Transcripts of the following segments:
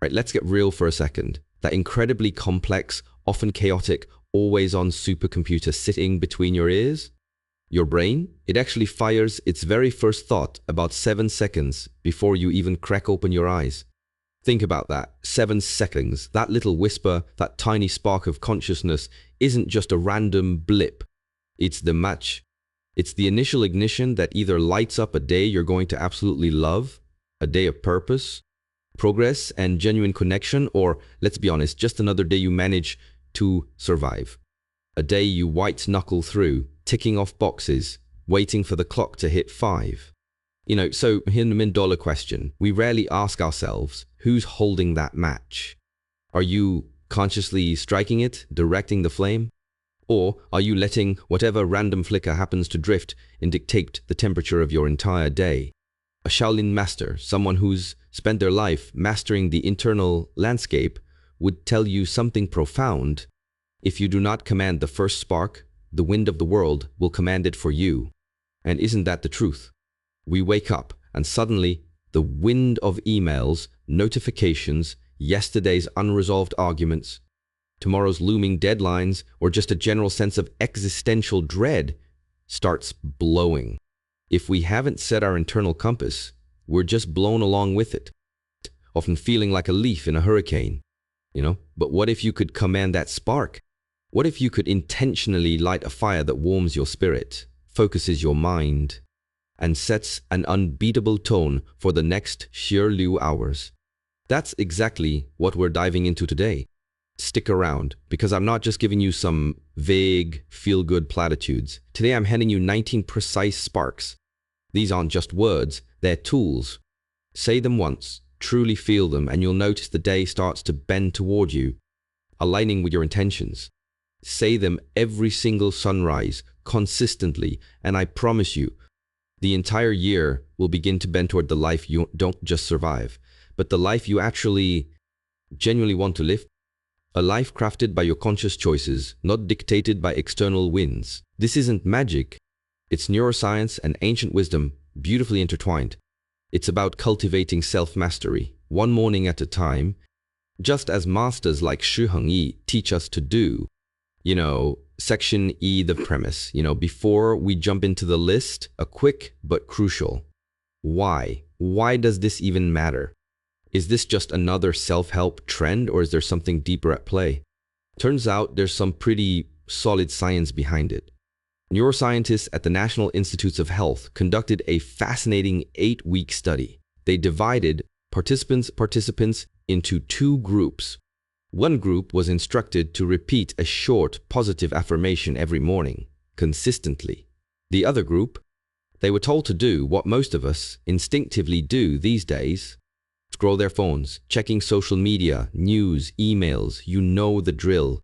Right, let's get real for a second. That incredibly complex, often chaotic, always-on supercomputer sitting between your ears, your brain, it actually fires its very first thought about 7 seconds before you even crack open your eyes. Think about that. 7 seconds. That little whisper, that tiny spark of consciousness isn't just a random blip. It's the match. It's the initial ignition that either lights up a day you're going to absolutely love, a day of purpose, progress, and genuine connection, or, let's be honest, just another day you manage to survive. A day you white-knuckle through, ticking off boxes, waiting for the clock to hit 5. So here's the $1 question. We rarely ask ourselves, who's holding that match? Are you consciously striking it, directing the flame? Or are you letting whatever random flicker happens to drift and dictate the temperature of your entire day? A Shaolin master, someone who's spent their life mastering the internal landscape, would tell you something profound. If you do not command the first spark, the wind of the world will command it for you. And isn't that the truth? We wake up and suddenly the wind of emails, notifications, yesterday's unresolved arguments, tomorrow's looming deadlines, or just a general sense of existential dread starts blowing. If we haven't set our internal compass, we're just blown along with it, often feeling like a leaf in a hurricane. But what if you could command that spark? What if you could intentionally light a fire that warms your spirit, focuses your mind, and sets an unbeatable tone for the next sheer Liu hours? That's exactly what we're diving into today. Stick around, because I'm not just giving you some vague, feel-good platitudes. Today I'm handing you 19 precise sparks. These aren't just words, they're tools. Say them once, truly feel them, and you'll notice the day starts to bend toward you, aligning with your intentions. Say them every single sunrise, consistently, and I promise you, the entire year will begin to bend toward the life you don't just survive, but the life you actually genuinely want to live. A life crafted by your conscious choices, not dictated by external winds. This isn't magic. It's neuroscience and ancient wisdom, beautifully intertwined. It's about cultivating self-mastery, one morning at a time, just as masters like Heng teach us to do. Section E, the premise. Before we jump into the list, a quick but crucial. Why? Why does this even matter? Is this just another self-help trend, or is there something deeper at play? Turns out there's some pretty solid science behind it. Neuroscientists at the National Institutes of Health conducted a fascinating 8-week study. They divided participants into 2 groups. One group was instructed to repeat a short, positive affirmation every morning, consistently. The other group, they were told to do what most of us instinctively do these days: scroll their phones, checking social media, news, emails, the drill.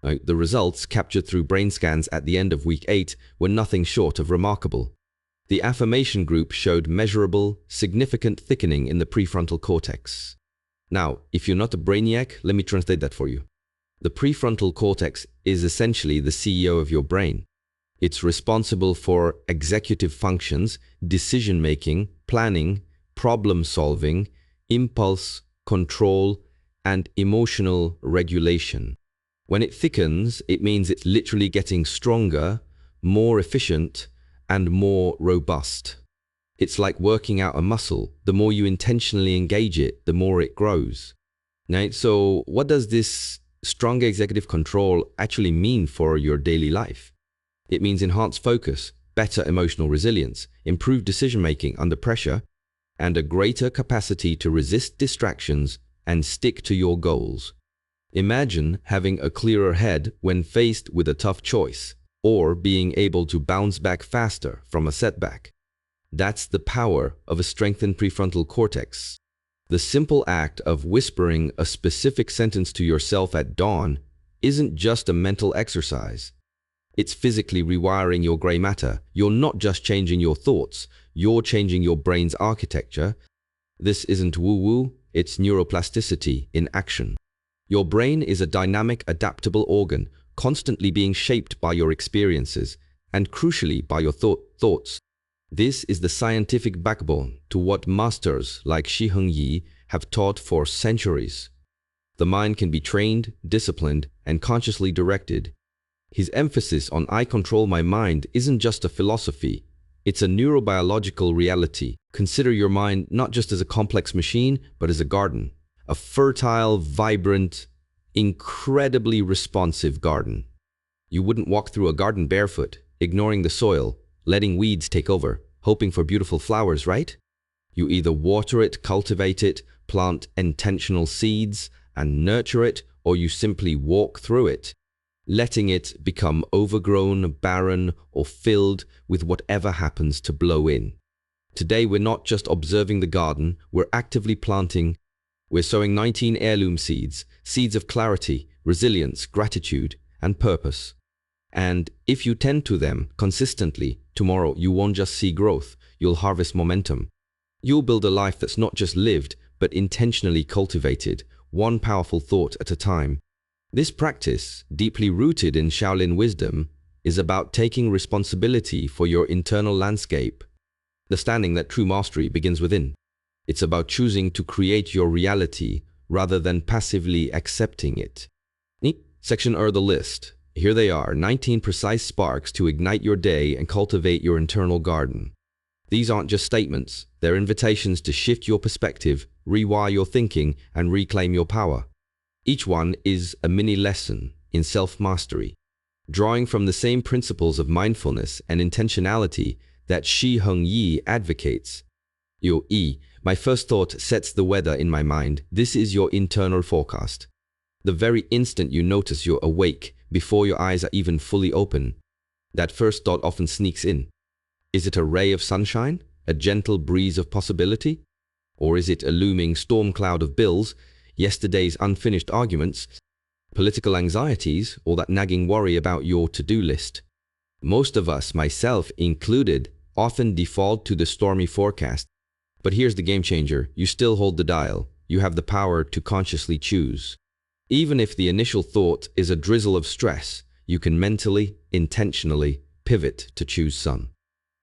The results, captured through brain scans at the end of week 8, were nothing short of remarkable. The affirmation group showed measurable, significant thickening in the prefrontal cortex. Now, if you're not a brainiac, let me translate that for you. The prefrontal cortex is essentially the CEO of your brain. It's responsible for executive functions, decision-making, planning, problem-solving, impulse, control, and emotional regulation. When it thickens, it means it's literally getting stronger, more efficient, and more robust. It's like working out a muscle. The more you intentionally engage it, the more it grows. Now, so what does this stronger executive control actually mean for your daily life? It means enhanced focus, better emotional resilience, improved decision-making under pressure, and a greater capacity to resist distractions and stick to your goals. Imagine having a clearer head when faced with a tough choice, or being able to bounce back faster from a setback. That's the power of a strengthened prefrontal cortex. The simple act of whispering a specific sentence to yourself at dawn isn't just a mental exercise. It's physically rewiring your gray matter. You're not just changing your thoughts, you're changing your brain's architecture. This isn't woo-woo, it's neuroplasticity in action. Your brain is a dynamic, adaptable organ, constantly being shaped by your experiences, and crucially by your thoughts. This is the scientific backbone to what masters like Heng have taught for centuries. The mind can be trained, disciplined, and consciously directed. His emphasis on "I control my mind" isn't just a philosophy, it's a neurobiological reality. Consider your mind not just as a complex machine, but as a garden. A fertile, vibrant, incredibly responsive garden. You wouldn't walk through a garden barefoot, ignoring the soil, letting weeds take over, hoping for beautiful flowers, right? You either water it, cultivate it, plant intentional seeds, and nurture it, or you simply walk through it, letting it become overgrown, barren, or filled with whatever happens to blow in. Today, we're not just observing the garden, we're actively planting. We're sowing 19 heirloom seeds, seeds of clarity, resilience, gratitude, and purpose. And if you tend to them consistently, tomorrow you won't just see growth, you'll harvest momentum. You'll build a life that's not just lived, but intentionally cultivated, one powerful thought at a time. This practice, deeply rooted in Shaolin wisdom, is about taking responsibility for your internal landscape, understanding that true mastery begins within. It's about choosing to create your reality rather than passively accepting it. Section are the list. Here they are, 19 precise sparks to ignite your day and cultivate your internal garden. These aren't just statements, they're invitations to shift your perspective, rewire your thinking, and reclaim your power. Each one is a mini lesson in self-mastery, drawing from the same principles of mindfulness and intentionality that Heng advocates. My first thought sets the weather in my mind. This is your internal forecast. The very instant you notice you're awake, before your eyes are even fully open, that first thought often sneaks in. Is it a ray of sunshine, a gentle breeze of possibility? Or is it a looming storm cloud of bills, yesterday's unfinished arguments, political anxieties, or that nagging worry about your to-do list? Most of us, myself included, often default to the stormy forecast. But here's the game changer. You still hold the dial. You have the power to consciously choose. Even if the initial thought is a drizzle of stress, you can mentally, intentionally pivot to choose sun.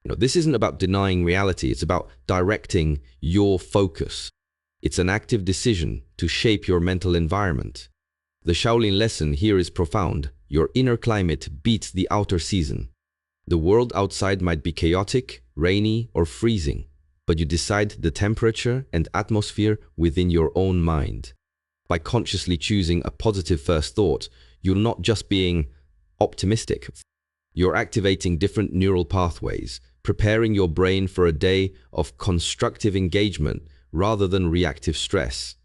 This isn't about denying reality, it's about directing your focus. It's an active decision to shape your mental environment. The Shaolin lesson here is profound. Your inner climate beats the outer season. The world outside might be chaotic, rainy, or freezing, but you decide the temperature and atmosphere within your own mind. By consciously choosing a positive first thought, you're not just being optimistic. You're activating different neural pathways, preparing your brain for a day of constructive engagement rather than reactive stress.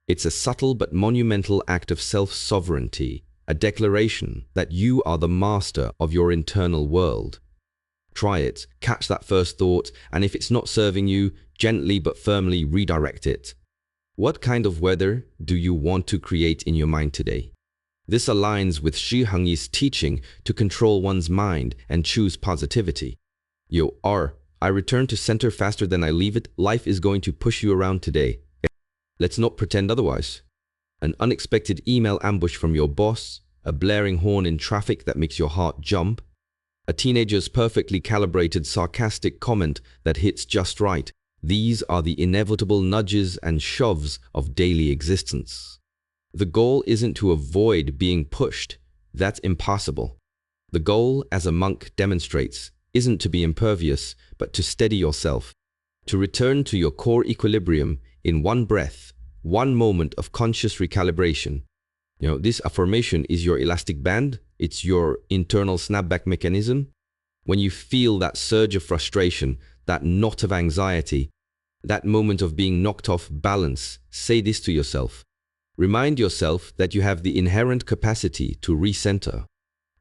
It's a subtle but monumental act of self-sovereignty, a declaration that you are the master of your internal world. Try it, catch that first thought, and if it's not serving you, gently but firmly redirect it. What kind of weather do you want to create in your mind today? This aligns with Heng's teaching to control one's mind and choose positivity. I return to center faster than I leave it. Life is going to push you around today. Let's not pretend otherwise. An unexpected email ambush from your boss, a blaring horn in traffic that makes your heart jump, a teenager's perfectly calibrated sarcastic comment that hits just right. These are the inevitable nudges and shoves of daily existence. The goal isn't to avoid being pushed. That's impossible. The goal, as a monk demonstrates, isn't to be impervious, but to steady yourself, to return to your core equilibrium in one breath, one moment of conscious recalibration. This affirmation is your elastic band. It's your internal snapback mechanism. When you feel that surge of frustration, that knot of anxiety, that moment of being knocked off balance, say this to yourself. Remind yourself that you have the inherent capacity to recenter.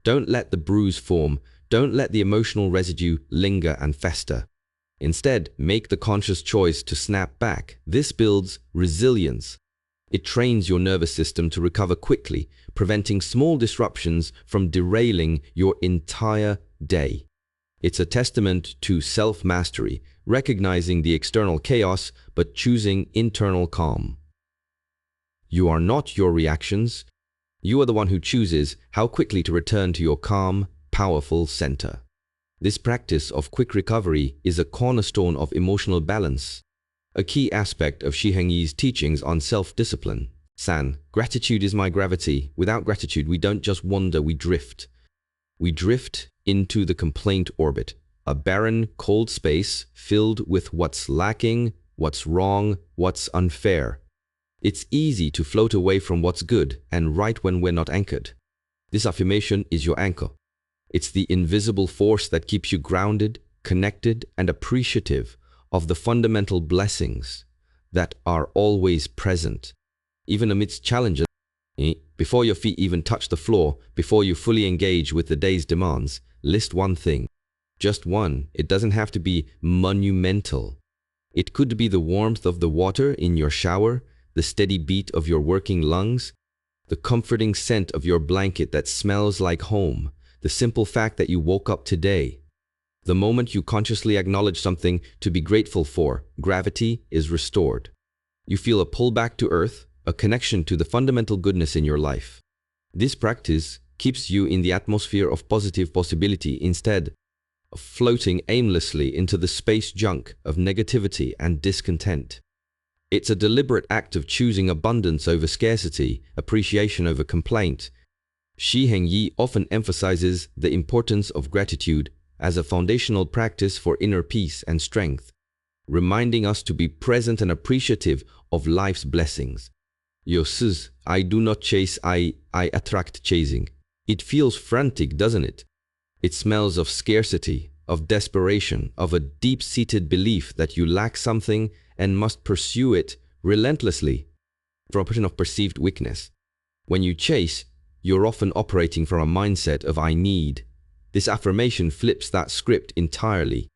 Don't let the bruise form. Don't let the emotional residue linger and fester. Instead, make the conscious choice to snap back. This builds resilience. It trains your nervous system to recover quickly, preventing small disruptions from derailing your entire day. It's a testament to self-mastery, recognizing the external chaos but choosing internal calm. You are not your reactions. You are the one who chooses how quickly to return to your calm, powerful center. This practice of quick recovery is a cornerstone of emotional balance. a key aspect of Heng Yi's teachings on self-discipline. San, gratitude is my gravity. Without gratitude, we don't just wander, we drift. We drift into the complaint orbit, a barren, cold space filled with what's lacking, what's wrong, what's unfair. It's easy to float away from what's good and right when we're not anchored. This affirmation is your anchor. It's the invisible force that keeps you grounded, connected, and appreciative of the fundamental blessings that are always present, even amidst challenges. Before your feet even touch the floor, before you fully engage with the day's demands, list one thing. Just one. It doesn't have to be monumental. It could be the warmth of the water in your shower, the steady beat of your working lungs, the comforting scent of your blanket that smells like home, the simple fact that you woke up today. The moment you consciously acknowledge something to be grateful for, gravity is restored. You feel a pull back to earth, a connection to the fundamental goodness in your life. This practice keeps you in the atmosphere of positive possibility instead of floating aimlessly into the space junk of negativity and discontent. It's a deliberate act of choosing abundance over scarcity, appreciation over complaint. Heng Yi often emphasizes the importance of gratitude as a foundational practice for inner peace and strength, reminding us to be present and appreciative of life's blessings. Yo says, I do not chase, I attract chasing. It feels frantic, doesn't it? It smells of scarcity, of desperation, of a deep-seated belief that you lack something and must pursue it relentlessly from a position of perceived weakness. When you chase, you're often operating from a mindset of I need. This affirmation flips that script entirely.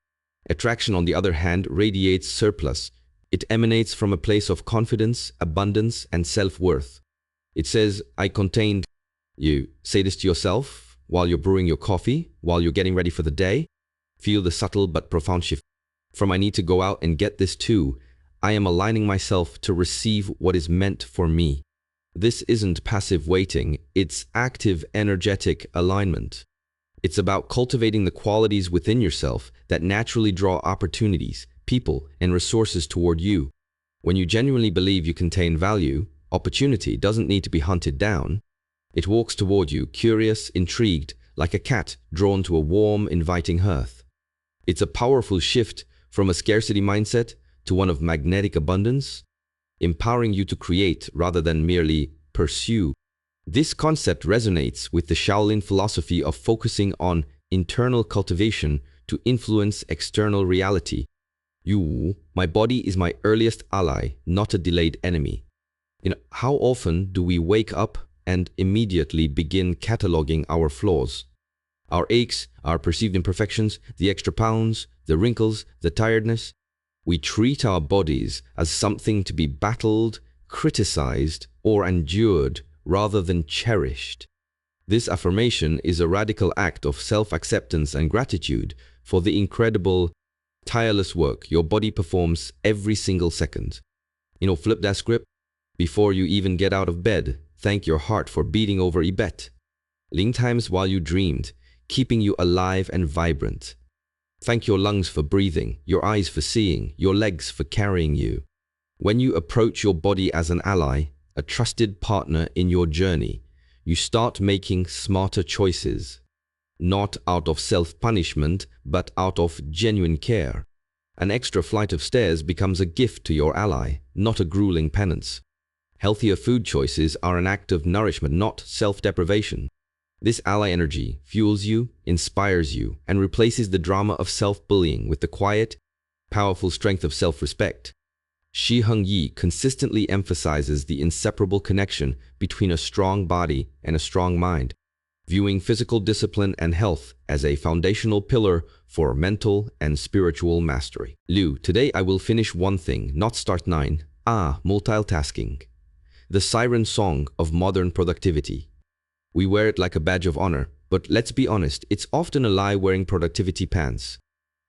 Attraction, on the other hand, radiates surplus. It emanates from a place of confidence, abundance, and self-worth. It says, I contained. You say this to yourself while you're brewing your coffee, while you're getting ready for the day. Feel the subtle but profound shift. From I need to go out and get this too, I am aligning myself to receive what is meant for me. This isn't passive waiting, it's active, energetic alignment. It's about cultivating the qualities within yourself that naturally draw opportunities, people, and resources toward you. When you genuinely believe you contain value, opportunity doesn't need to be hunted down. It walks toward you, curious, intrigued, like a cat drawn to a warm, inviting hearth. It's a powerful shift from a scarcity mindset to one of magnetic abundance, empowering you to create rather than merely pursue. This concept resonates with the Shaolin philosophy of focusing on internal cultivation to influence external reality. My body is my earliest ally, not a delayed enemy. How often do we wake up and immediately begin cataloging our flaws? Our aches, our perceived imperfections, the extra pounds, the wrinkles, the tiredness. We treat our bodies as something to be battled, criticized, or endured rather than cherished. This affirmation is a radical act of self-acceptance and gratitude for the incredible, tireless work your body performs every single second. Flip that script. Before you even get out of bed, thank your heart for beating over Ibet. Ling times while you dreamed, keeping you alive and vibrant. Thank your lungs for breathing, your eyes for seeing, your legs for carrying you. When you approach your body as an ally, a trusted partner in your journey, you start making smarter choices. Not out of self-punishment, but out of genuine care. An extra flight of stairs becomes a gift to your ally, not a grueling penance. Healthier food choices are an act of nourishment, not self-deprivation. This ally energy fuels you, inspires you, and replaces the drama of self-bullying with the quiet, powerful strength of self-respect. Heng Yi consistently emphasizes the inseparable connection between a strong body and a strong mind, viewing physical discipline and health as a foundational pillar for mental and spiritual mastery. Today I will finish one thing, not start 9. Multitasking. The siren song of modern productivity. We wear it like a badge of honor, but let's be honest, it's often a lie wearing productivity pants.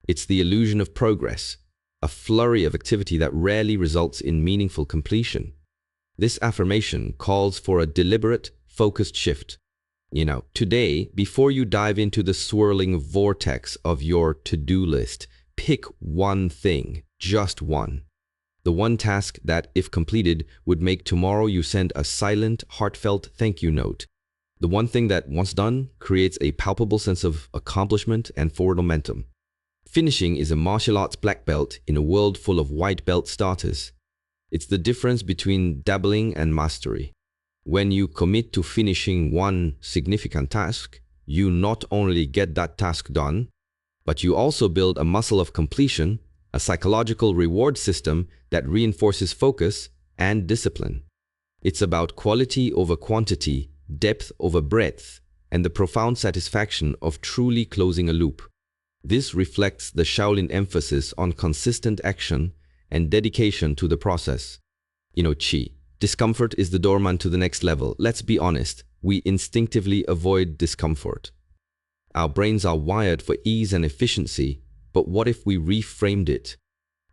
It's the illusion of progress, a flurry of activity that rarely results in meaningful completion. This affirmation calls for a deliberate, focused shift. Today, before you dive into the swirling vortex of your to-do list, pick one thing, just one. The one task that, if completed, would make tomorrow you send a silent, heartfelt thank you note. The one thing that, once done, creates a palpable sense of accomplishment and forward momentum. Finishing is a martial arts black belt in a world full of white belt starters. It's the difference between dabbling and mastery. When you commit to finishing one significant task, you not only get that task done, but you also build a muscle of completion, a psychological reward system that reinforces focus and discipline. It's about quality over quantity, depth over breadth, and the profound satisfaction of truly closing a loop. This reflects the Shaolin emphasis on consistent action and dedication to the process. Qi. Discomfort is the doorman to the next level. Let's be honest, we instinctively avoid discomfort. Our brains are wired for ease and efficiency, but what if we reframed it?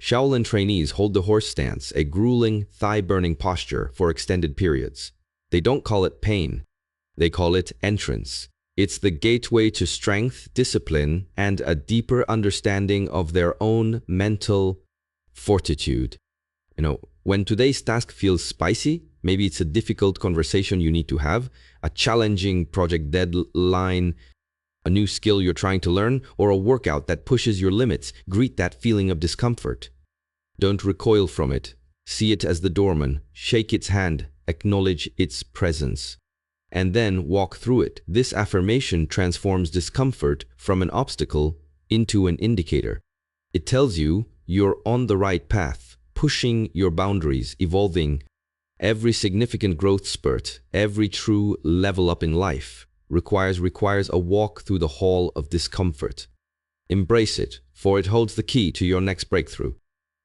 Shaolin trainees hold the horse stance, a grueling, thigh-burning posture, for extended periods. They don't call it pain. They call it entrance. It's the gateway to strength, discipline, and a deeper understanding of their own mental fortitude. When today's task feels spicy, maybe it's a difficult conversation you need to have, a challenging project deadline, a new skill you're trying to learn, or a workout that pushes your limits, greet that feeling of discomfort. Don't recoil from it. See it as the doorman, shake its hand, acknowledge its presence, and then walk through it. This affirmation transforms discomfort from an obstacle into an indicator. It tells you you're on the right path, pushing your boundaries, evolving. Every significant growth spurt, every true level up in life requires a walk through the hall of discomfort. Embrace it, for it holds the key to your next breakthrough.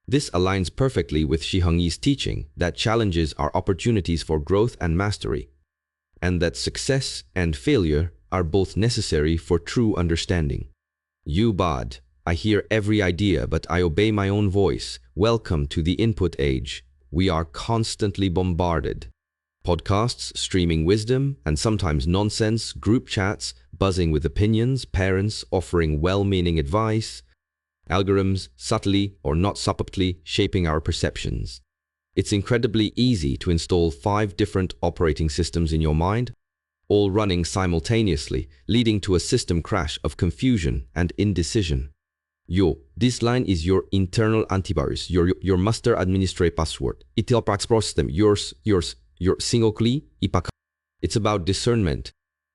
This aligns perfectly with Heng Yi's teaching that challenges are opportunities for growth and mastery, and that success and failure are both necessary for true understanding. You bad. I hear every idea, but I obey my own voice. Welcome to the input age. We are constantly bombarded. Podcasts, streaming wisdom, and sometimes nonsense, group chats, buzzing with opinions, parents offering well-meaning advice, algorithms, subtly or not subtly, shaping our perceptions. It's incredibly easy to install 5 different operating systems in your mind, all running simultaneously, leading to a system crash of confusion and indecision. This line is your internal antivirus, your master administrator password. It operates system, your single key. It's about discernment.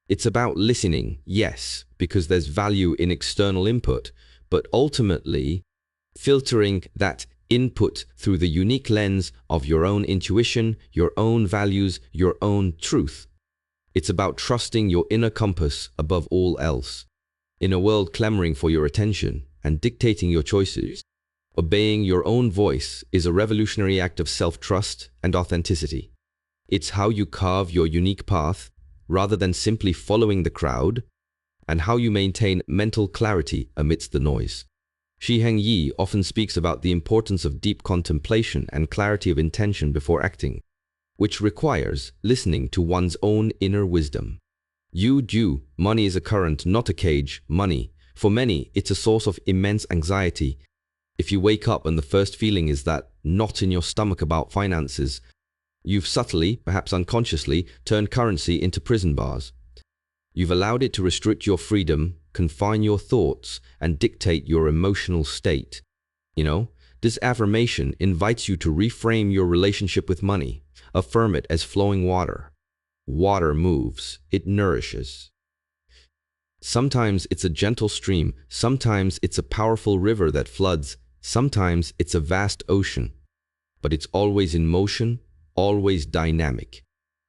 It's about listening, yes, because there's value in external input, but ultimately filtering that input through the unique lens of your own intuition, your own values, your own truth. It's about trusting your inner compass above all else. In a world clamoring for your attention and dictating your choices, obeying your own voice is a revolutionary act of self-trust and authenticity. It's how you carve your unique path rather than simply following the crowd, and how you maintain mental clarity amidst the noise. Heng Yi often speaks about the importance of deep contemplation and clarity of intention before acting, which requires listening to one's own inner wisdom. Money is a current, not a cage. Money, for many, it's a source of immense anxiety. If you wake up and the first feeling is that knot in your stomach about finances, you've subtly, perhaps unconsciously, turned currency into prison bars. You've allowed it to restrict your freedom, confine your thoughts, and dictate your emotional state. This affirmation invites you to reframe your relationship with money. Affirm it as flowing water. Water moves, it nourishes. Sometimes it's a gentle stream, sometimes it's a powerful river that floods, sometimes it's a vast ocean. But it's always in motion, always dynamic.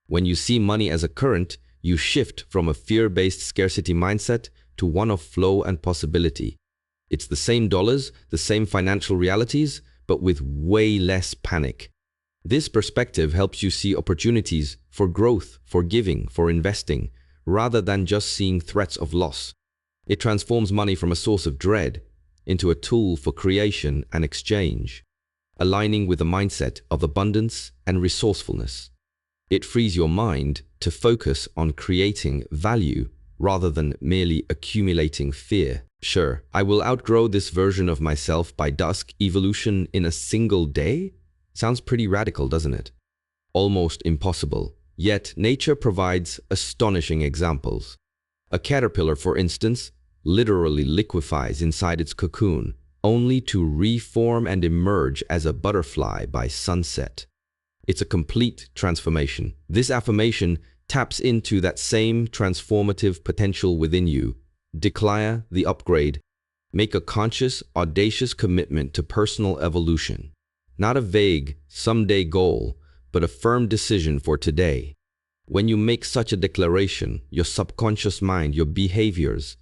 When you see money as a current, you shift from a fear-based scarcity mindset to one of flow and possibility. It's the same dollars, the same financial realities, but with way less panic. This perspective helps you see opportunities for growth, for giving, for investing, rather than just seeing threats of loss. It transforms money from a source of dread into a tool for creation and exchange, aligning with a mindset of abundance and resourcefulness. It frees your mind to focus on creating value rather than merely accumulating fear. Sure, I will outgrow this version of myself by dusk. Evolution in a single day? Sounds pretty radical, doesn't it? Almost impossible. Yet nature provides astonishing examples. A caterpillar, for instance, literally liquefies inside its cocoon, only to reform and emerge as a butterfly by sunset. It's a complete transformation. This affirmation taps into that same transformative potential within you. Declare the upgrade. Make a conscious, audacious commitment to personal evolution. Not a vague, someday goal, but a firm decision for today. When you make such a declaration, your subconscious mind, your behaviors,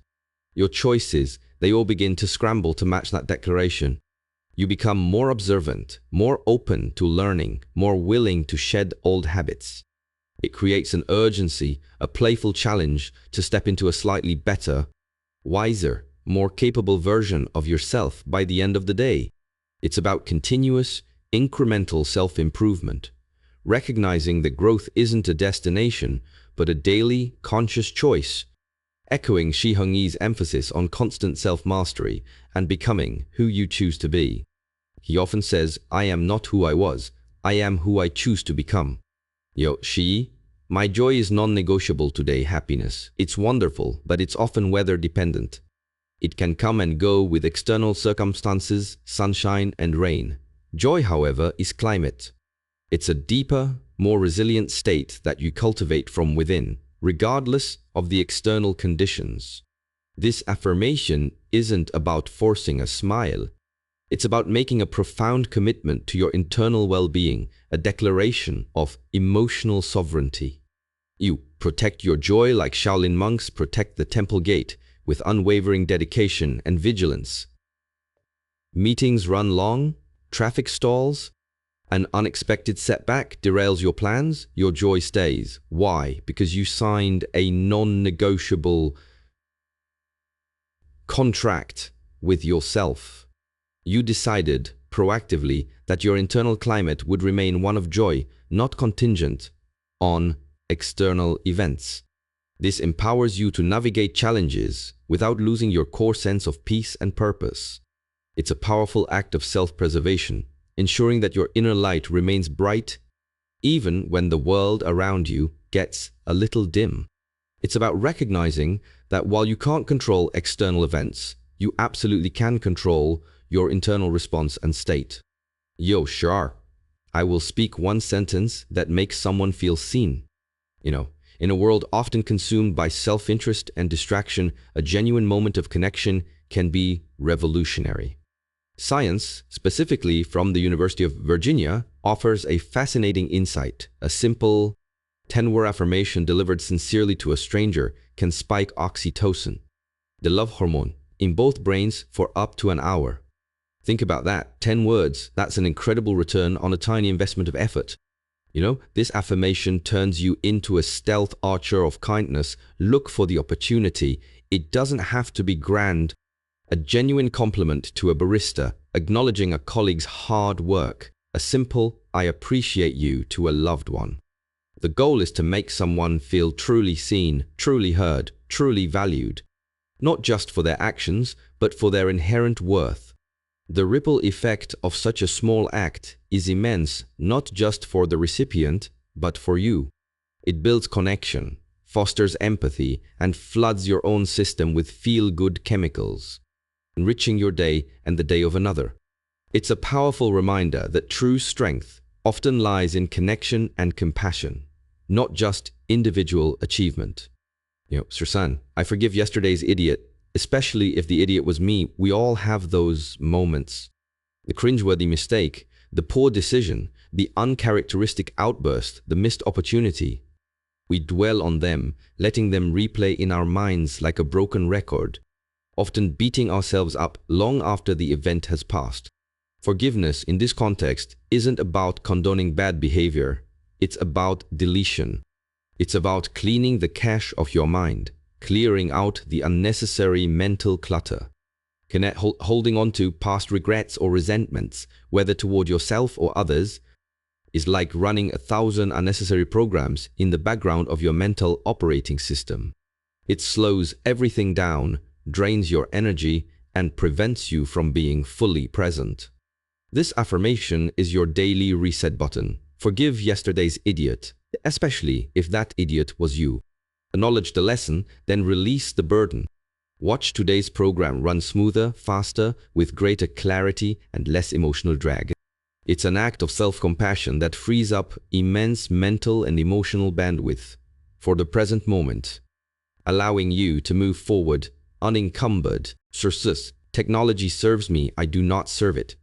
your choices, they all begin to scramble to match that declaration. You become more observant, more open to learning, more willing to shed old habits. It creates an urgency, a playful challenge to step into a slightly better, wiser, more capable version of yourself by the end of the day. It's about continuous, incremental self-improvement, recognizing that growth isn't a destination, but a daily, conscious choice, echoing Heng's emphasis on constant self-mastery and becoming who you choose to be. He often says, I am not who I was, I am who I choose to become. My joy is non-negotiable today, happiness. It's wonderful, but it's often weather-dependent. It can come and go with external circumstances, sunshine and rain. Joy, however, is climate. It's a deeper, more resilient state that you cultivate from within, regardless of the external conditions. This affirmation isn't about forcing a smile. It's about making a profound commitment to your internal well-being, a declaration of emotional sovereignty. You protect your joy like Shaolin monks protect the temple gate, with unwavering dedication and vigilance. Meetings run long, traffic stalls, an unexpected setback derails your plans, your joy stays. Why? Because you signed a non-negotiable contract with yourself. You decided proactively that your internal climate would remain one of joy, not contingent on external events. This empowers you to navigate challenges without losing your core sense of peace and purpose. It's a powerful act of self-preservation, ensuring that your inner light remains bright even when the world around you gets a little dim. It's about recognizing that while you can't control external events, you absolutely can control your internal response and state. Sure. I will speak one sentence that makes someone feel seen. In a world often consumed by self-interest and distraction, a genuine moment of connection can be revolutionary. Science, specifically from the University of Virginia, offers a fascinating insight. A simple 10-word affirmation delivered sincerely to a stranger can spike oxytocin, the love hormone, in both brains for up to an hour. Think about that. 10 words, that's an incredible return on a tiny investment of effort. This affirmation turns you into a stealth archer of kindness. Look for the opportunity. It doesn't have to be grand. A genuine compliment to a barista, acknowledging a colleague's hard work. A simple, I appreciate you to a loved one. The goal is to make someone feel truly seen, truly heard, truly valued. Not just for their actions, but for their inherent worth. The ripple effect of such a small act is immense, not just for the recipient, but for you. It builds connection, fosters empathy, and floods your own system with feel-good chemicals, enriching your day and the day of another. It's a powerful reminder that true strength often lies in connection and compassion, not just individual achievement. Sir, I forgive yesterday's idiot, especially if the idiot was me. We all have those moments. The cringeworthy mistake, the poor decision, the uncharacteristic outburst, the missed opportunity. We dwell on them, letting them replay in our minds like a broken record, often beating ourselves up long after the event has passed. Forgiveness in this context isn't about condoning bad behavior. It's about deletion. It's about cleaning the cache of your mind, clearing out the unnecessary mental clutter. Holding on to past regrets or resentments, whether toward yourself or others, is like running 1,000 unnecessary programs in the background of your mental operating system. It slows everything down, drains your energy, and prevents you from being fully present. This affirmation is your daily reset button. Forgive yesterday's idiot, especially if that idiot was you. Acknowledge the lesson, then release the burden. Watch today's program run smoother, faster, with greater clarity and less emotional drag. It's an act of self-compassion that frees up immense mental and emotional bandwidth for the present moment, allowing you to move forward unencumbered. Sursus, technology serves me, I do not serve it.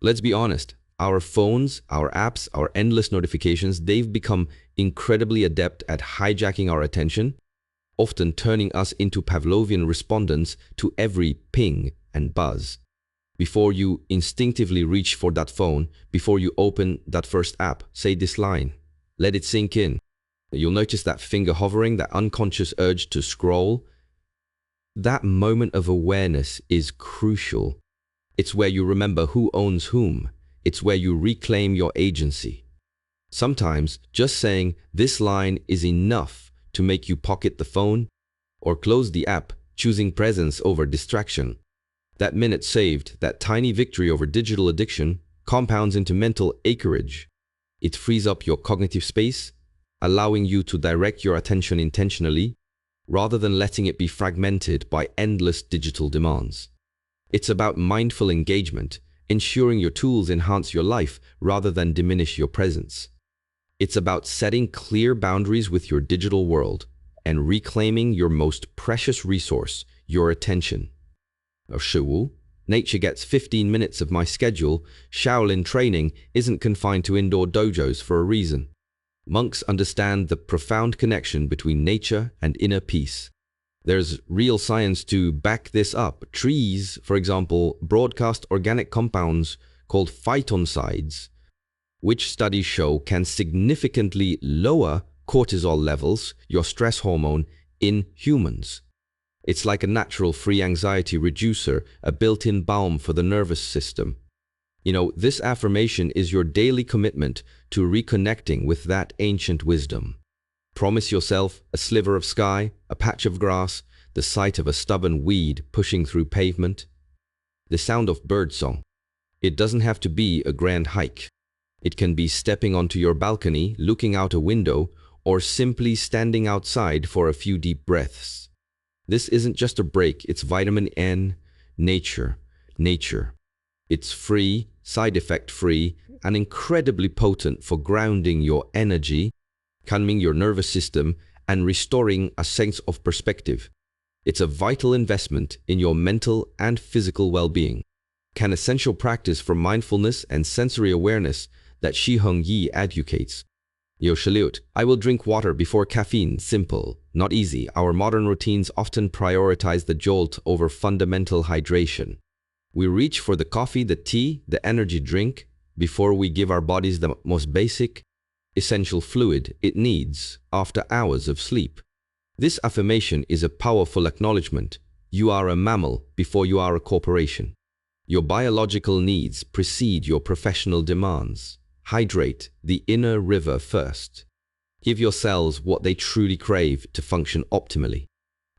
Let's be honest, our phones, our apps, our endless notifications, they've become incredibly adept at hijacking our attention, often turning us into Pavlovian respondents to every ping and buzz. Before you instinctively reach for that phone, before you open that first app, say this line. Let it sink in. You'll notice that finger hovering, that unconscious urge to scroll. That moment of awareness is crucial. It's where you remember who owns whom. It's where you reclaim your agency. Sometimes just saying this line is enough to make you pocket the phone or close the app, choosing presence over distraction. That minute saved, that tiny victory over digital addiction, compounds into mental acreage. It frees up your cognitive space, allowing you to direct your attention intentionally, rather than letting it be fragmented by endless digital demands. It's about mindful engagement, ensuring your tools enhance your life rather than diminish your presence. It's about setting clear boundaries with your digital world and reclaiming your most precious resource, your attention. Nature gets 15 minutes of my schedule. Shaolin training isn't confined to indoor dojos for a reason. Monks understand the profound connection between nature and inner peace. There's real science to back this up. Trees, for example, broadcast organic compounds called phytoncides, which studies show can significantly lower cortisol levels, your stress hormone, in humans. It's like a natural free anxiety reducer, a built-in balm for the nervous system. This affirmation is your daily commitment to reconnecting with that ancient wisdom. Promise yourself a sliver of sky, a patch of grass, the sight of a stubborn weed pushing through pavement, the sound of birdsong. It doesn't have to be a grand hike. It can be stepping onto your balcony, looking out a window, or simply standing outside for a few deep breaths. This isn't just a break, it's vitamin N, nature. It's free, side effect free, and incredibly potent for grounding your energy, calming your nervous system, and restoring a sense of perspective. It's a vital investment in your mental and physical well-being. An essential practice for mindfulness and sensory awareness that Heng advocates. Shaliut, I will drink water before caffeine. Simple, not easy. Our modern routines often prioritize the jolt over fundamental hydration. We reach for the coffee, the tea, the energy drink before we give our bodies the most basic, essential fluid it needs after hours of sleep. This affirmation is a powerful acknowledgement. You are a mammal before you are a corporation. Your biological needs precede your professional demands. Hydrate the inner river first. Give your cells what they truly crave to function optimally.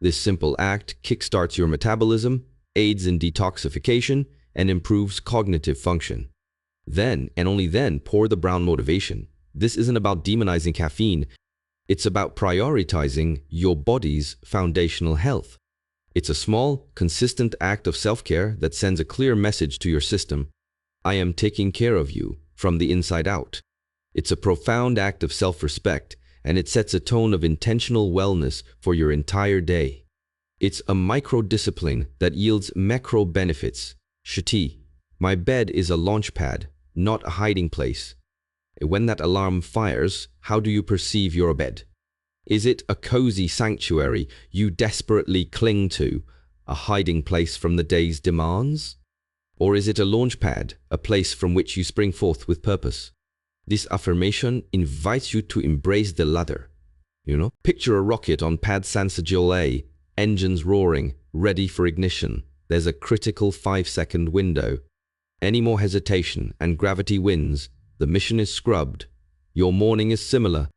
This simple act kickstarts your metabolism, aids in detoxification, and improves cognitive function. Then, and only then, pour the brown motivation. This isn't about demonizing caffeine. It's about prioritizing your body's foundational health. It's a small, consistent act of self-care that sends a clear message to your system. I am taking care of you from the inside out. It's a profound act of self-respect, and it sets a tone of intentional wellness for your entire day. It's a micro-discipline that yields macro benefits. Shati, my bed is a launch pad, not a hiding place. When that alarm fires, how do you perceive your bed? Is it a cozy sanctuary you desperately cling to, a hiding place from the day's demands? Or is it a launch pad, a place from which you spring forth with purpose? This affirmation invites you to embrace the latter. Picture a rocket on Pad San Saggiole, engines roaring, ready for ignition. There's a critical 5-second window. Any more hesitation and gravity wins. The mission is scrubbed. Your morning is similar.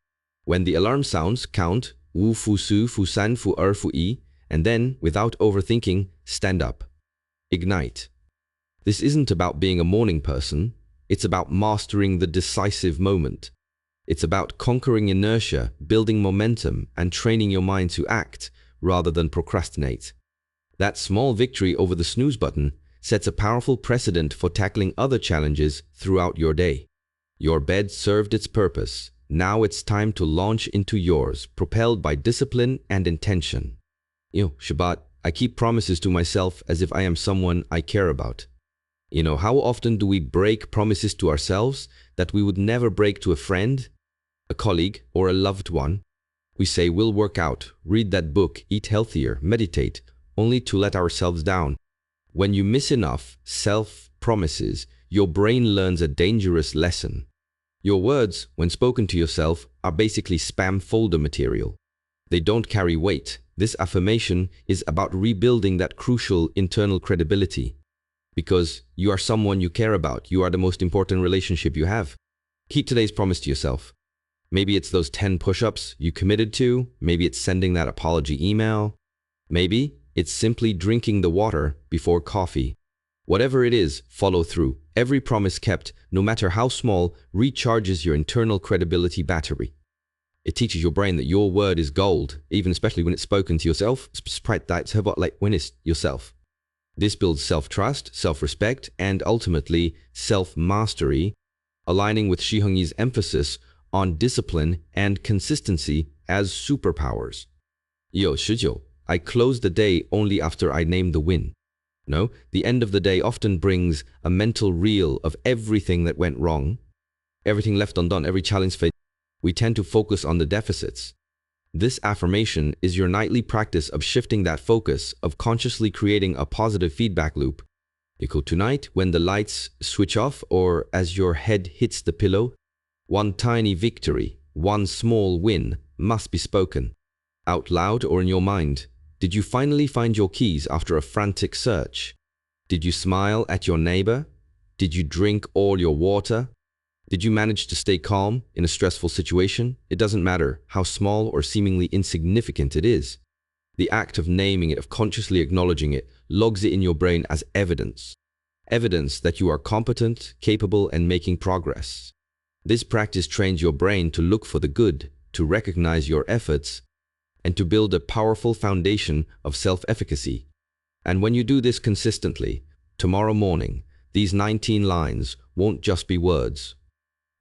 When the alarm sounds, count Wu Fu Su Fu San Fu Er Fu I, and then, without overthinking, stand up. Ignite. This isn't about being a morning person. It's about mastering the decisive moment. It's about conquering inertia, building momentum, and training your mind to act rather than procrastinate. That small victory over the snooze button sets a powerful precedent for tackling other challenges throughout your day. Your bed served its purpose. Now it's time to launch into yours, propelled by discipline and intention. Shabbat, I keep promises to myself as if I am someone I care about. How often do we break promises to ourselves that we would never break to a friend, a colleague, or a loved one? We say we'll work out, read that book, eat healthier, meditate, only to let ourselves down. When you miss enough self-promises, your brain learns a dangerous lesson. Your words, when spoken to yourself, are basically spam folder material. They don't carry weight. This affirmation is about rebuilding that crucial internal credibility. Because you are someone you care about. You are the most important relationship you have. Keep today's promise to yourself. Maybe it's those 10 push-ups you committed to. Maybe it's sending that apology email. Maybe it's simply drinking the water before coffee. Whatever it is, follow through. Every promise kept, no matter how small, recharges your internal credibility battery. It teaches your brain that your word is gold, even especially when it's spoken to yourself. Like when it's yourself. This builds self-trust, self-respect, and ultimately self-mastery, aligning with Shi Heng's emphasis on discipline and consistency as superpowers. 19, I close the day only after I name the win. No, the end of the day often brings a mental reel of everything that went wrong, everything left undone, every challenge faced. We tend to focus on the deficits. This affirmation is your nightly practice of shifting that focus, of consciously creating a positive feedback loop. Tonight, when the lights switch off or as your head hits the pillow, one tiny victory, one small win must be spoken. Out loud or in your mind. Did you finally find your keys after a frantic search? Did you smile at your neighbor? Did you drink all your water? Did you manage to stay calm in a stressful situation? It doesn't matter how small or seemingly insignificant it is. The act of naming it, of consciously acknowledging it, logs it in your brain as evidence. Evidence that you are competent, capable, and making progress. This practice trains your brain to look for the good, to recognize your efforts, and to build a powerful foundation of self-efficacy. And when you do this consistently, tomorrow morning, these 19 lines won't just be words.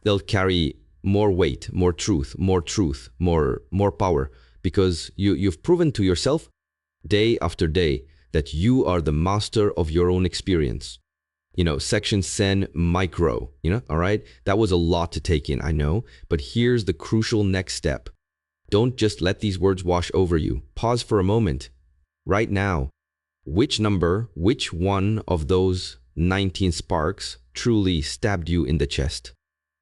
They'll carry more weight, more truth, more power, because you've proven to yourself day after day that you are the master of your own experience. Section 10 micro, all right? That was a lot to take in, I know, but here's the crucial next step. Don't just let these words wash over you. Pause for a moment. Right now, which one of those 19 sparks truly stabbed you in the chest?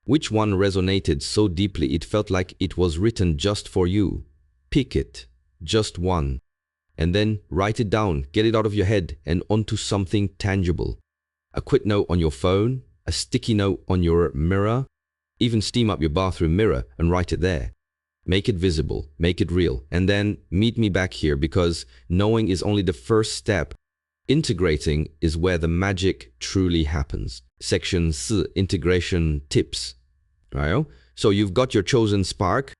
Which one resonated so deeply it felt like it was written just for you? Pick it, just one. And then write it down, get it out of your head and onto something tangible. A quick note on your phone, a sticky note on your mirror, even steam up your bathroom mirror and write it there. Make it visible, make it real, and then meet me back here because knowing is only the first step. Integrating is where the magic truly happens. Section 4, integration tips. Right? So you've got your chosen spark.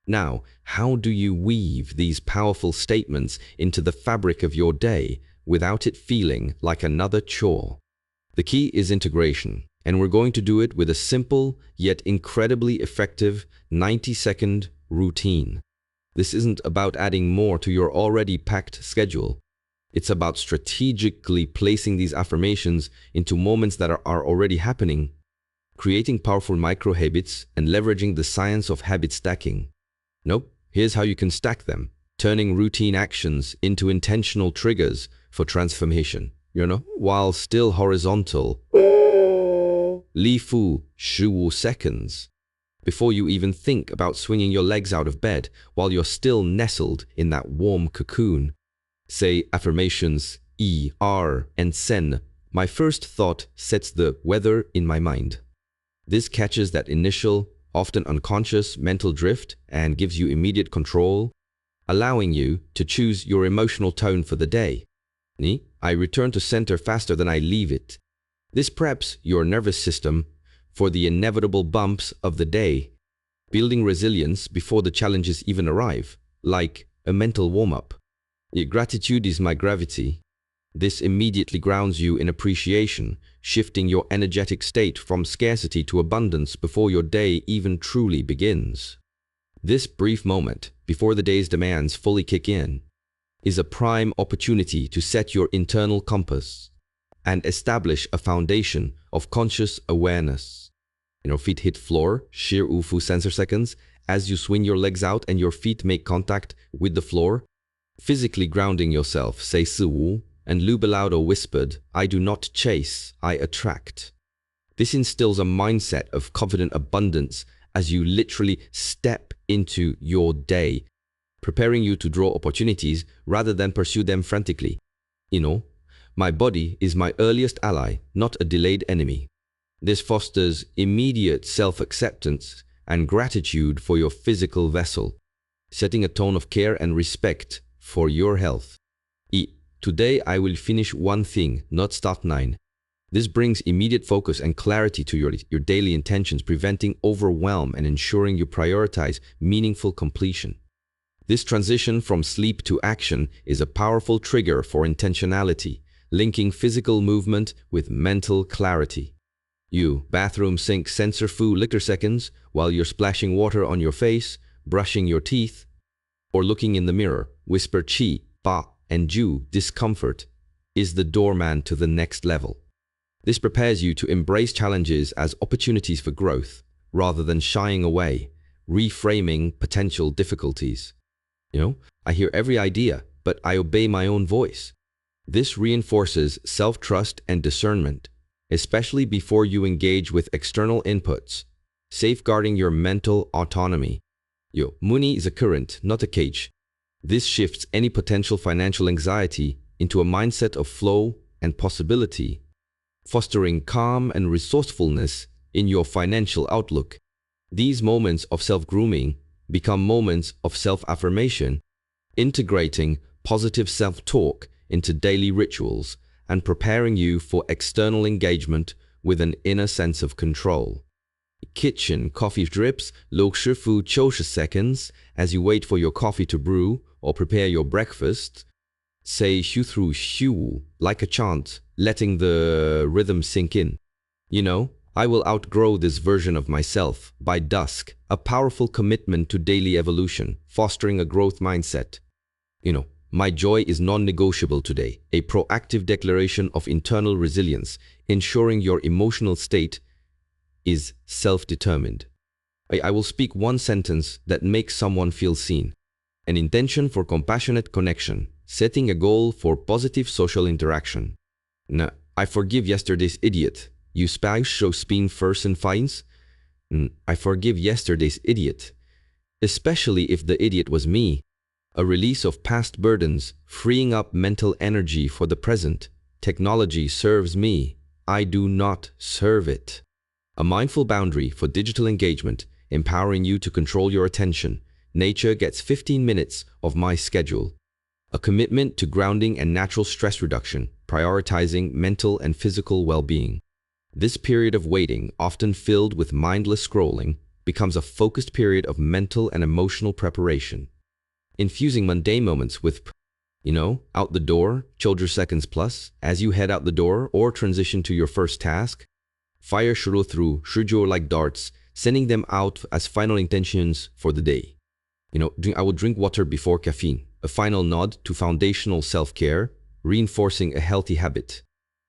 Now, how do you weave these powerful statements into the fabric of your day without it feeling like another chore? The key is integration, and we're going to do it with a simple yet incredibly effective 90-second routine. This isn't about adding more to your already packed schedule. It's about strategically placing these affirmations into moments that are already happening, creating powerful micro habits, and leveraging the science of habit stacking. Here's how you can stack them, turning routine actions into intentional triggers for transformation, while still horizontal. 立腹15 seconds. Before you even think about swinging your legs out of bed while you're still nestled in that warm cocoon. Say affirmations E, R, and Sen. My first thought sets the weather in my mind. This catches that initial, often unconscious mental drift and gives you immediate control, allowing you to choose your emotional tone for the day. I return to center faster than I leave it. This preps your nervous system for the inevitable bumps of the day, building resilience before the challenges even arrive, like a mental warm-up. Gratitude is my gravity. This immediately grounds you in appreciation, shifting your energetic state from scarcity to abundance before your day even truly begins. This brief moment, before the day's demands fully kick in, is a prime opportunity to set your internal compass and establish a foundation of conscious awareness. Feet hit floor, sheer ufu sensor seconds, as you swing your legs out and your feet make contact with the floor, physically grounding yourself, say si wu, and Lube aloud or whispered, I do not chase, I attract. This instills a mindset of confident abundance as you literally step into your day, preparing you to draw opportunities rather than pursue them frantically. My body is my earliest ally, not a delayed enemy. This fosters immediate self-acceptance and gratitude for your physical vessel, setting a tone of care and respect for your health. Today I will finish one thing, not start 9. This brings immediate focus and clarity to your daily intentions, preventing overwhelm and ensuring you prioritize meaningful completion. This transition from sleep to action is a powerful trigger for intentionality, linking physical movement with mental clarity. Bathroom sink sensor fu licker seconds while you're splashing water on your face, brushing your teeth, or looking in the mirror, whisper chi, ba, and ju, discomfort, is the doorman to the next level. This prepares you to embrace challenges as opportunities for growth, rather than shying away, reframing potential difficulties. I hear every idea, but I obey my own voice. This reinforces self-trust and discernment, especially before you engage with external inputs, safeguarding your mental autonomy. Money is a current, not a cage. This shifts any potential financial anxiety into a mindset of flow and possibility, fostering calm and resourcefulness in your financial outlook. These moments of self-grooming become moments of self-affirmation, integrating positive self-talk into daily rituals and preparing you for external engagement with an inner sense of control. Kitchen coffee drips, 60 90 seconds as you wait for your coffee to brew or prepare your breakfast. Say shu through shu like a chant, letting the rhythm sink in. I will outgrow this version of myself by dusk, a powerful commitment to daily evolution, fostering a growth mindset. My joy is non-negotiable today, a proactive declaration of internal resilience, ensuring your emotional state is self-determined. I will speak one sentence that makes someone feel seen. An intention for compassionate connection, setting a goal for positive social interaction. I forgive yesterday's idiot. You spouse show spin first and finds. I forgive yesterday's idiot, especially if the idiot was me. A release of past burdens, freeing up mental energy for the present. Technology serves me. I do not serve it. A mindful boundary for digital engagement, empowering you to control your attention. Nature gets 15 minutes of my schedule. A commitment to grounding and natural stress reduction, prioritizing mental and physical well-being. This period of waiting, often filled with mindless scrolling, becomes a focused period of mental and emotional preparation. Infusing mundane moments with, out the door, children seconds plus, as you head out the door or transition to your first task. Fire shuru through, shujo like darts, sending them out as final intentions for the day. I will drink water before caffeine, a final nod to foundational self-care, reinforcing a healthy habit.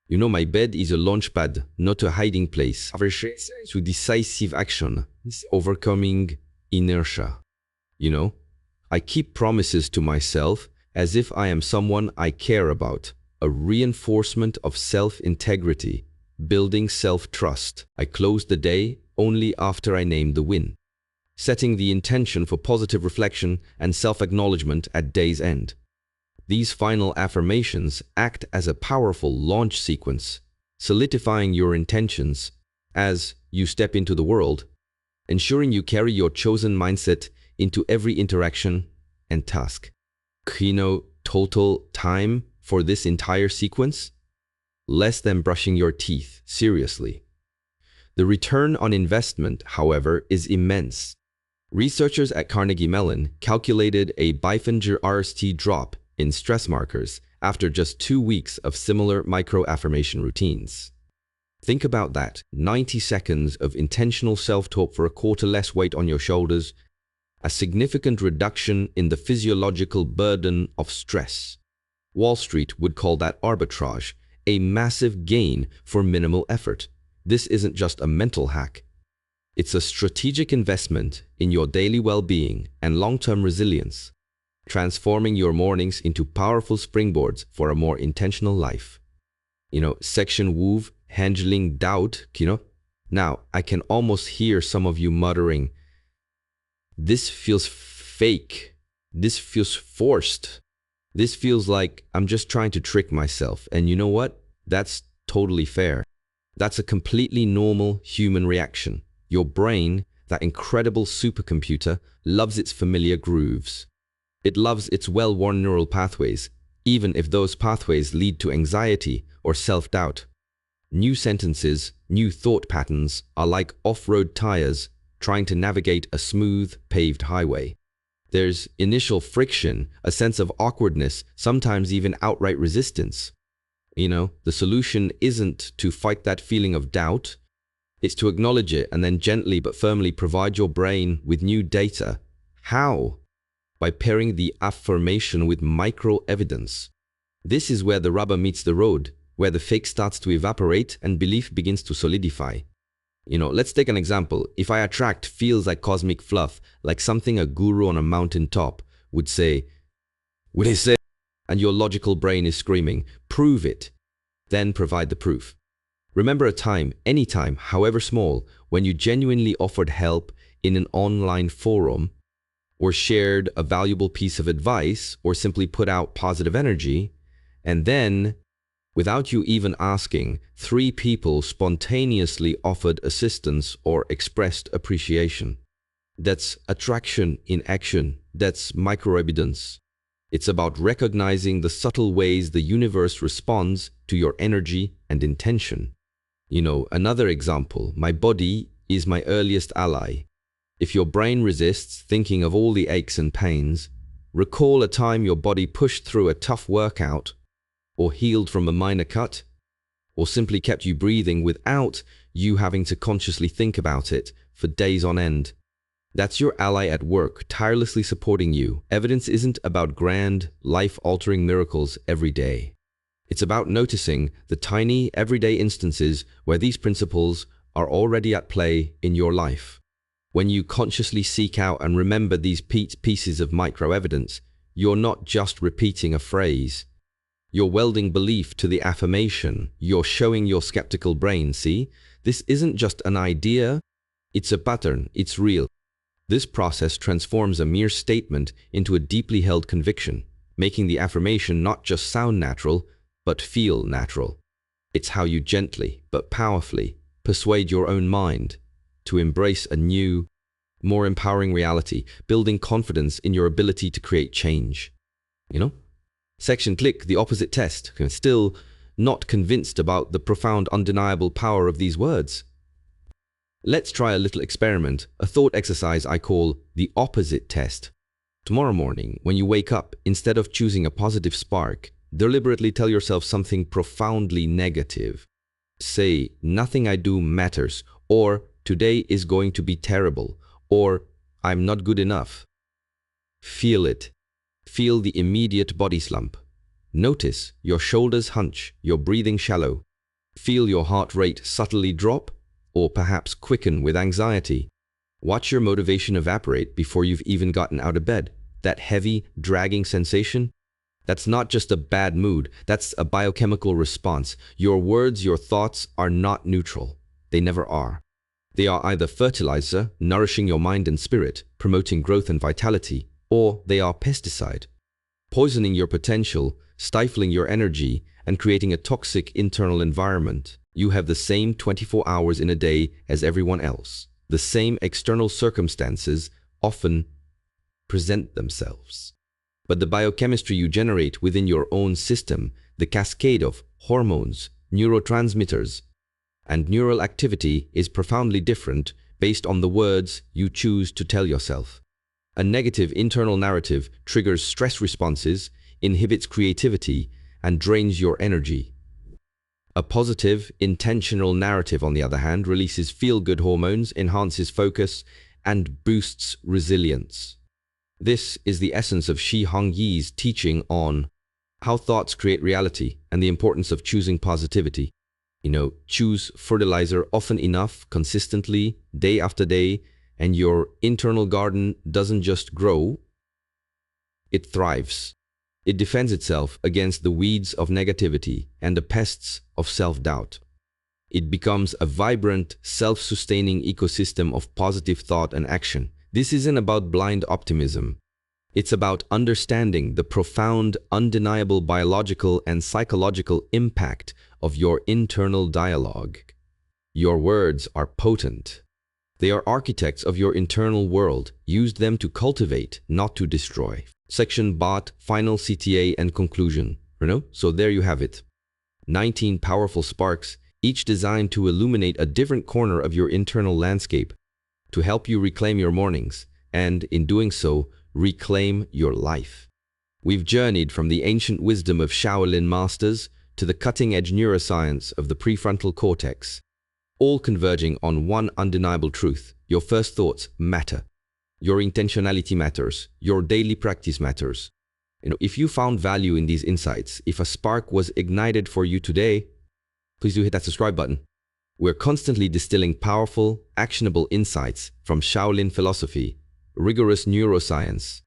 My bed is a launchpad, not a hiding place. To decisive action, overcoming inertia. I keep promises to myself as if I am someone I care about, a reinforcement of self-integrity, building self-trust. I close the day only after I name the win, setting the intention for positive reflection and self-acknowledgement at day's end. These final affirmations act as a powerful launch sequence, solidifying your intentions as you step into the world, ensuring you carry your chosen mindset into every interaction and task. Total time for this entire sequence? less than brushing your teeth, seriously. The return on investment, however, is immense. Researchers at Carnegie Mellon calculated a Bifinger RST drop in stress markers after just 2 weeks of similar micro-affirmation routines. Think about that, 90 seconds of intentional self-talk for a quarter less weight on your shoulders, a significant reduction in the physiological burden of stress. Wall Street would call that arbitrage, a massive gain for minimal effort. This isn't just a mental hack. It's a strategic investment in your daily well-being and long-term resilience, transforming your mornings into powerful springboards for a more intentional life. Section Wove, handling doubt, Now, I can almost hear some of you muttering, this feels fake. This feels forced. This feels like I'm just trying to trick myself. And you know what? That's totally fair. That's a completely normal human reaction. Your brain, that incredible supercomputer, loves its familiar grooves. It loves its well-worn neural pathways, even if those pathways lead to anxiety or self-doubt. New sentences, new thought patterns are like off-road tires trying to navigate a smooth, paved highway. There's initial friction, a sense of awkwardness, sometimes even outright resistance. The solution isn't to fight that feeling of doubt. It's to acknowledge it and then gently but firmly provide your brain with new data. How? By pairing the affirmation with micro-evidence. This is where the rubber meets the road, where the fake starts to evaporate and belief begins to solidify. Let's take an example. If I attract feels like cosmic fluff, like something a guru on a mountain top would say, and your logical brain is screaming, prove it. Then provide the proof. Remember a time, any time, however small, when you genuinely offered help in an online forum, or shared a valuable piece of advice, or simply put out positive energy, and then, without you even asking, 3 people spontaneously offered assistance or expressed appreciation. That's attraction in action. That's microevidence. It's about recognizing the subtle ways the universe responds to your energy and intention. Another example, my body is my earliest ally. If your brain resists thinking of all the aches and pains, recall a time your body pushed through a tough workout, or healed from a minor cut, or simply kept you breathing without you having to consciously think about it for days on end. That's your ally at work, tirelessly supporting you. Evidence isn't about grand, life-altering miracles every day. It's about noticing the tiny, everyday instances where these principles are already at play in your life. When you consciously seek out and remember these pieces of micro-evidence, you're not just repeating a phrase. You're welding belief to the affirmation. You're showing your skeptical brain, see? This isn't just an idea. It's a pattern. It's real. This process transforms a mere statement into a deeply held conviction, making the affirmation not just sound natural, but feel natural. It's how you gently, but powerfully, persuade your own mind to embrace a new, more empowering reality, building confidence in your ability to create change. Section click, the opposite test. Still not convinced about the profound, undeniable power of these words? Let's try a little experiment, a thought exercise I call the opposite test. Tomorrow morning, when you wake up, instead of choosing a positive spark, deliberately tell yourself something profoundly negative. Say, nothing I do matters, or today is going to be terrible, or I'm not good enough. Feel it. Feel the immediate body slump. Notice your shoulders hunch, your breathing shallow. Feel your heart rate subtly drop, or perhaps quicken with anxiety. Watch your motivation evaporate before you've even gotten out of bed. That heavy, dragging sensation? That's not just a bad mood, that's a biochemical response. Your words, your thoughts are not neutral. They never are. They are either fertilizer, nourishing your mind and spirit, promoting growth and vitality, or they are pesticide, poisoning your potential, stifling your energy, and creating a toxic internal environment. You have the same 24 hours in a day as everyone else. The same external circumstances often present themselves. But the biochemistry you generate within your own system, the cascade of hormones, neurotransmitters, and neural activity is profoundly different based on the words you choose to tell yourself. A negative internal narrative triggers stress responses, inhibits creativity, and drains your energy. A positive, intentional narrative, on the other hand, releases feel-good hormones, enhances focus, and boosts resilience. This is the essence of Heng Yi's teaching on how thoughts create reality and the importance of choosing positivity. Choose fertilizer often enough, consistently, day after day, and your internal garden doesn't just grow, it thrives. It defends itself against the weeds of negativity and the pests of self-doubt. It becomes a vibrant, self-sustaining ecosystem of positive thought and action. This isn't about blind optimism. It's about understanding the profound, undeniable biological and psychological impact of your internal dialogue. Your words are potent. They are architects of your internal world. Use them to cultivate, not to destroy. Section Bot, Final CTA and Conclusion. So there you have it. 19 powerful sparks, each designed to illuminate a different corner of your internal landscape, to help you reclaim your mornings, and in doing so, reclaim your life. We've journeyed from the ancient wisdom of Shaolin masters to the cutting-edge neuroscience of the prefrontal cortex, all converging on one undeniable truth: your first thoughts matter. Your intentionality matters. Your daily practice matters. If you found value in these insights, if a spark was ignited for you today, please do hit that subscribe button. We're constantly distilling powerful, actionable insights from Shaolin philosophy, rigorous neuroscience,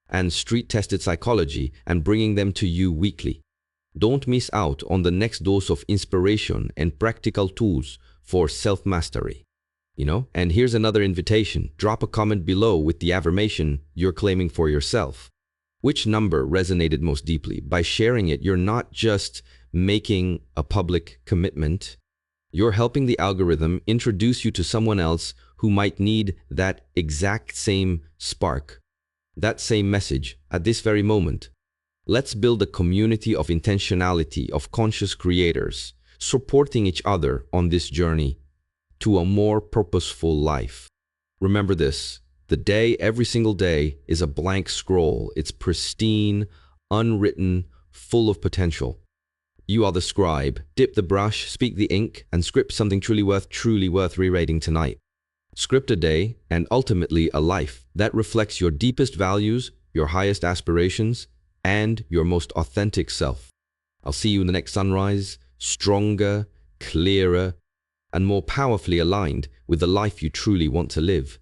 and street-tested psychology, and bringing them to you weekly. Don't miss out on the next dose of inspiration and practical tools for self-mastery. And here's another invitation. Drop a comment below with the affirmation you're claiming for yourself. Which number resonated most deeply? By sharing it, you're not just making a public commitment. You're helping the algorithm introduce you to someone else who might need that exact same spark, that same message at this very moment. Let's build a community of intentionality, of conscious creators, supporting each other on this journey to a more purposeful life. Remember this: the day, every single day, is a blank scroll. It's pristine, unwritten, full of potential. You are the scribe. Dip the brush, speak the ink, and script something truly worth rewriting tonight. Script a day, and ultimately a life that reflects your deepest values, your highest aspirations, and your most authentic self. I'll see you in the next sunrise, stronger, clearer, and more powerfully aligned with the life you truly want to live.